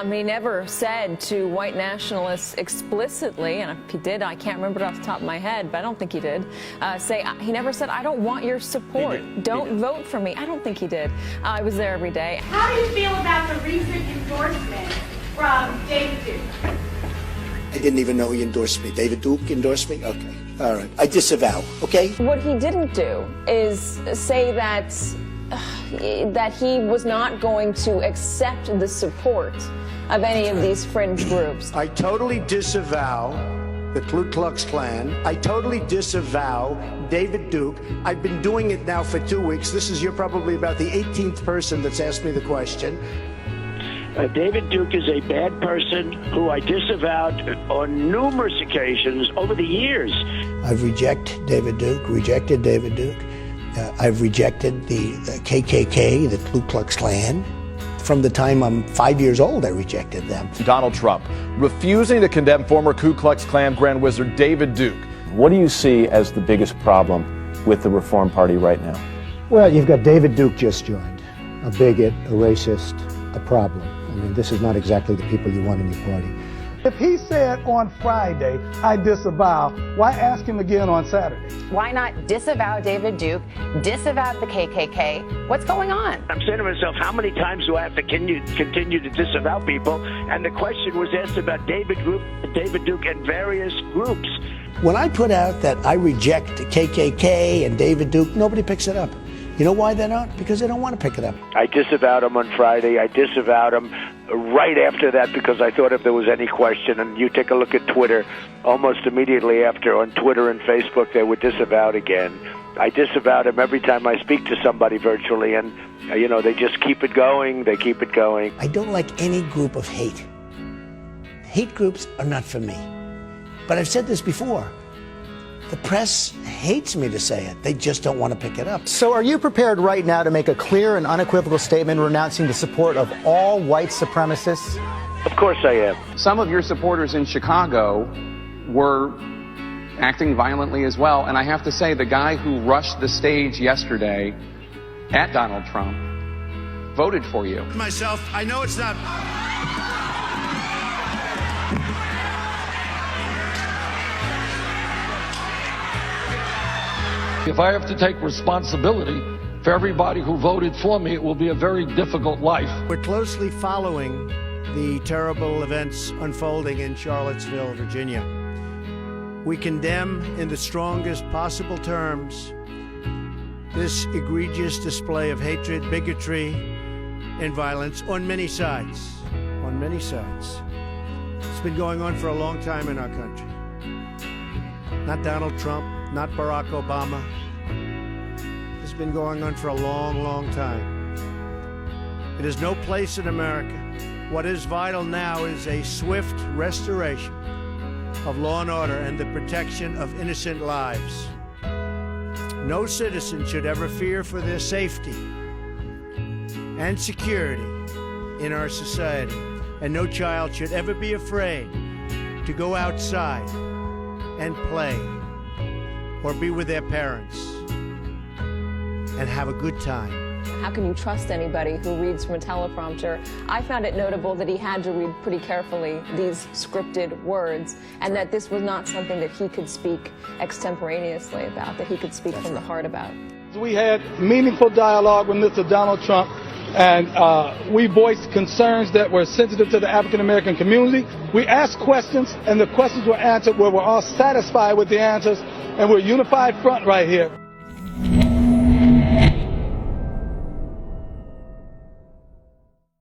He never said to white nationalists explicitly, and if he did, I can't remember it off the top of my head, but I don't think he did, he never said, I don't want your support. Don't vote for me. I don't think he did. I was there every day. How do you feel about the recent endorsement from David Duke? I didn't even know he endorsed me. David Duke endorsed me? Okay. All right. I disavow, okay? What he didn't do is say that he was not going to accept the support of any of these fringe groups. I totally disavow the Ku Klux Klan. I totally disavow David Duke. I've been doing it now for 2 weeks. You're probably about the 18th person that's asked me the question. David Duke is a bad person who I disavowed on numerous occasions over the years. I've rejected David Duke. I've rejected the KKK, the Ku Klux Klan. From the time I'm 5 years old, I rejected them. Donald Trump refusing to condemn former Ku Klux Klan Grand Wizard David Duke. What do you see as the biggest problem with the Reform Party right now? Well, you've got David Duke just joined, a bigot, a racist, a problem. I mean, this is not exactly the people you want in your party. If he said on Friday, I disavow, why ask him again on Saturday? Why not disavow David Duke, disavow the KKK? What's going on? I'm saying to myself, how many times do I have to continue to disavow people? And the question was asked about David Duke and various groups. When I put out that I reject KKK and David Duke, nobody picks it up. You know why they're not? Because they don't want to pick it up. I disavowed him on Friday. I disavowed him right after that because I thought if there was any question, and you take a look at Twitter, almost immediately after on Twitter and Facebook, they were disavowed again. I disavowed him every time I speak to somebody virtually, and, they just keep it going. They keep it going. I don't like any group of hate. Hate groups are not for me. But I've said this before. The press hates me to say it. They just don't want to pick it up. So are you prepared right now to make a clear and unequivocal statement renouncing the support of all white supremacists? Of course I am. Some of your supporters in Chicago were acting violently as well. And I have to say, the guy who rushed the stage yesterday at Donald Trump voted for you. Myself, I know it's not... If I have to take responsibility for everybody who voted for me, it will be a very difficult life. We're closely following the terrible events unfolding in Charlottesville, Virginia. We condemn in the strongest possible terms this egregious display of hatred, bigotry, and violence on many sides. On many sides. It's been going on for a long time in our country. Not Donald Trump, not Barack Obama. It's been going on for a long, long time. It has no place in America. What is vital now is a swift restoration of law and order and the protection of innocent lives. No citizen should ever fear for their safety and security in our society, and no child should ever be afraid to go outside and play or be with their parents and have a good time. How can you trust anybody who reads from a teleprompter? I found it notable that he had to read pretty carefully these scripted words, and that this was not something that he could speak extemporaneously about, that he could speak from the heart about. We had meaningful dialogue with Mr. Donald Trump, and we voiced concerns that were sensitive to the African-American community. We asked questions, and the questions were answered where we're all satisfied with the answers, and we're a unified front right here.